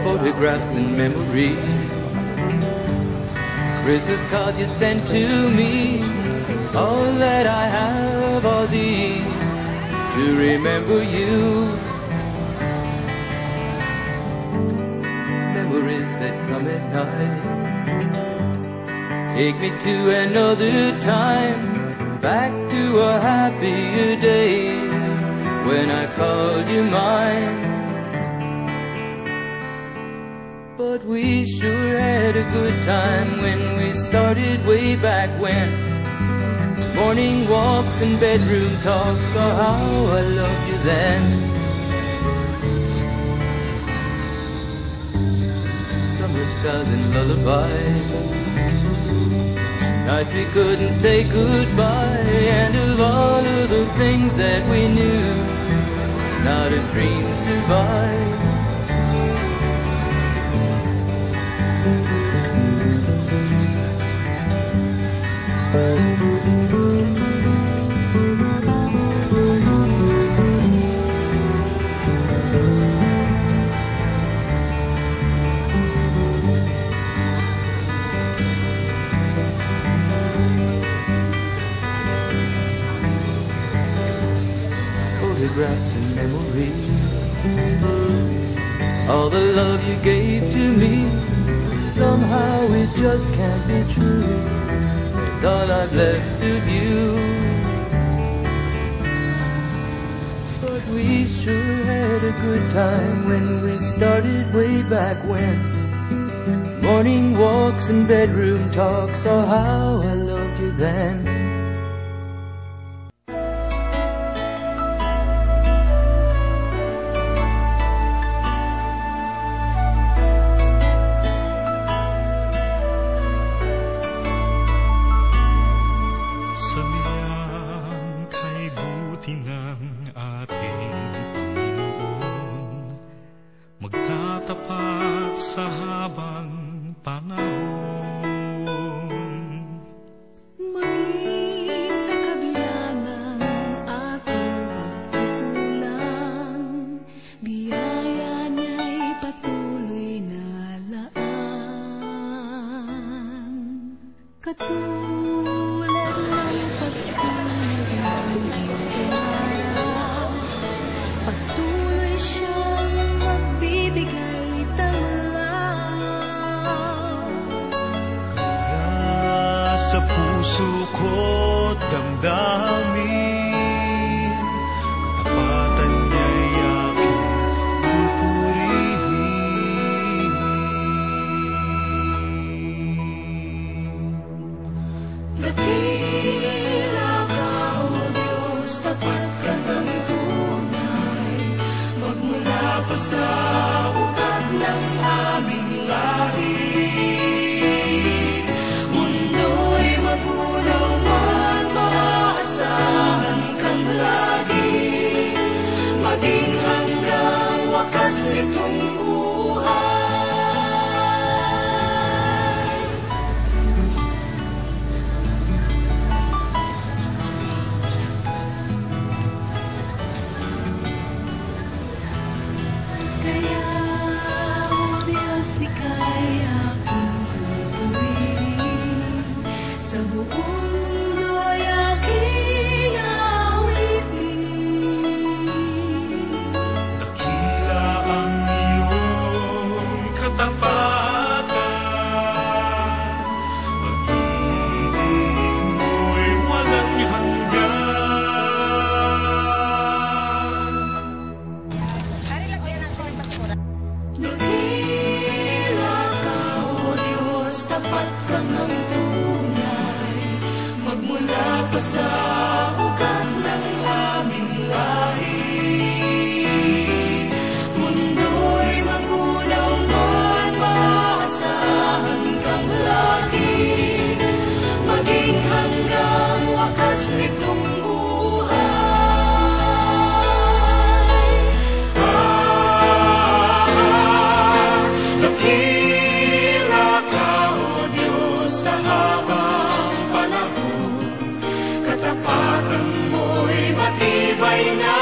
Photographs and memories, Christmas cards you sent to me, all that I have are these to remember you. Memories that come at night take me to another time, back to a happier day when I called you mine. But we sure had a good time when we started way back when. Morning walks and bedroom talks, oh how I loved you then. Summer skies and lullabies, nights we couldn't say goodbye, and of all of the things that we knew, not a dream survived. Photographs and memories, all the love you gave to me, somehow it just can't be true. It's all I've left of you. But we sure had a good time when we started way back when. Morning walks and bedroom talks, oh how I loved you then. Magtatapat sa habang panahon, maging sa kabila ng ating pagkukulang, biyaya niya'y patuloy na laan. Katulad ng pagsunod ng iyong patuloy siyang magbibigay tanglaw. kaya sa puso ko't damdamin, katapatan niya'y aking pupurihin. Dakila ka, O Diyos, tapat ka ng tunay, magmula pa sa ugat ng aming lahi. Mundo'y magunaw man, maaasahan kang lagi, maging hanggang wakas nitong buhay. Kaya, O Diyos, ika'y aking pupurihin, sa buong mundo'y aking awitin. Dakila ang iyong katapatan, pag-ibig mo'y walang hanggan. Dakila ka, O Diyos, tapat ka ng tunay, magmula pa sa ugat ng aming lahi. Mundo'y magunaw man, maaasahan kang lagi, maging hanggang wakas nitong buhay. Dakila ka, O Diyos, sa habang panahon, buhay na